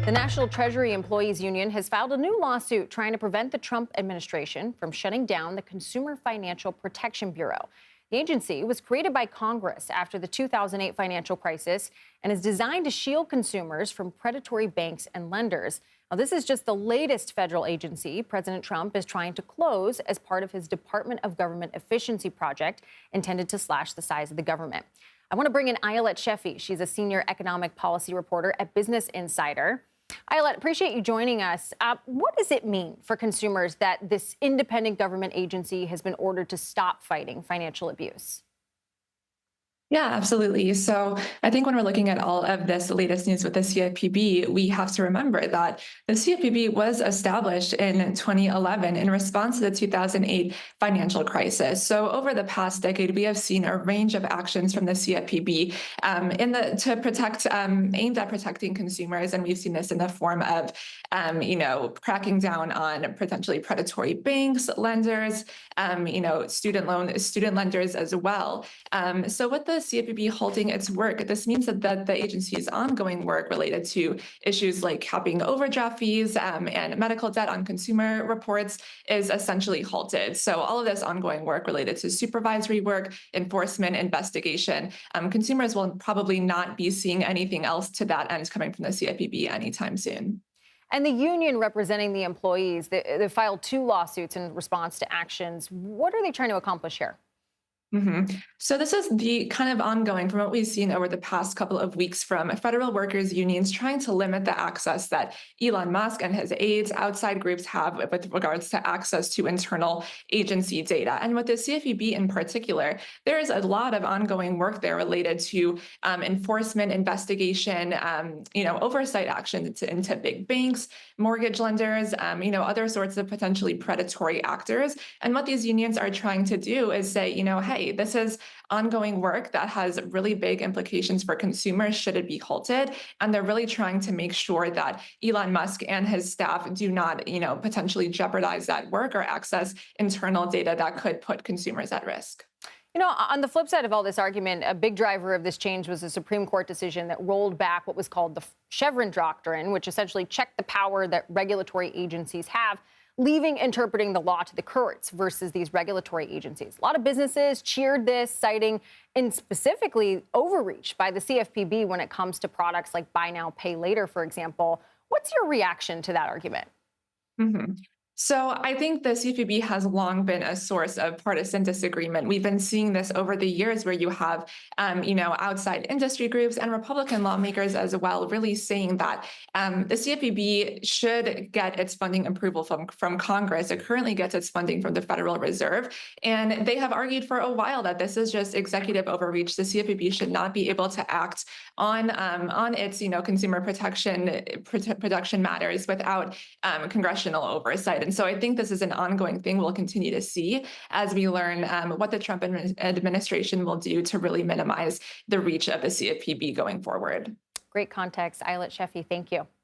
The National Treasury Employees Union has filed a new lawsuit trying to prevent the Trump administration from shutting down the Consumer Financial Protection Bureau. The agency was created by Congress after the 2008 financial crisis and is designed to shield consumers from predatory banks and lenders. Now, this is just the latest federal agency President Trump is trying to close as part of his Department of Government Efficiency project intended to slash the size of the government. I want to bring in Ayelet Sheffey. She's a senior economic policy reporter at Business Insider. Ayelet, appreciate you joining us. What does it mean for consumers that this independent government agency has been ordered to stop fighting financial abuse? Yeah, absolutely. So I think when we're looking at all of this latest news with the CFPB, we have to remember that the CFPB was established in 2011 in response to the 2008 financial crisis. So over the past decade, we have seen a range of actions from the CFPB aimed at protecting consumers, and we've seen this in the form of, cracking down on potentially predatory banks, lenders, student lenders as well. So with the CFPB halting its work, this means that the agency's ongoing work related to issues like capping overdraft fees and medical debt on consumer reports is essentially halted. So all of this ongoing work related to supervisory work, enforcement, investigation, consumers will probably not be seeing anything else to that end coming from the CFPB anytime soon. And the union representing the employees, they filed two lawsuits in response to actions. What are they trying to accomplish here? So this is the kind of ongoing from what we've seen over the past couple of weeks from federal workers unions trying to limit the access that Elon Musk and his aides, outside groups have with regards to access to internal agency data. And with the CFPB in particular, there is a lot of ongoing work there related to enforcement, investigation, oversight action into big banks, mortgage lenders, other sorts of potentially predatory actors. And what these unions are trying to do is say, hey, this is ongoing work that has really big implications for consumers should it be halted. And they're really trying to make sure that Elon Musk and his staff do not, potentially jeopardize that work or access internal data that could put consumers at risk. On the flip side of all this argument, a big driver of this change was a Supreme Court decision that rolled back what was called the Chevron doctrine, which essentially checked the power that regulatory agencies have, leaving interpreting the law to the courts versus these regulatory agencies. A lot of businesses cheered this, citing and specifically overreach by the CFPB when it comes to products like buy now, pay later, for example. What's your reaction to that argument? hmm So I think the CFPB has long been a source of partisan disagreement. We've been seeing this over the years where you have, outside industry groups and Republican lawmakers as well, really saying that the CFPB should get its funding approval from Congress. It currently gets its funding from the Federal Reserve. And they have argued for a while that this is just executive overreach. The CFPB should not be able to act on its, consumer protection matters without congressional oversight. And so I think this is an ongoing thing we'll continue to see as we learn what the Trump administration will do to really minimize the reach of the CFPB going forward. Great context. Ayelet Sheffey, thank you.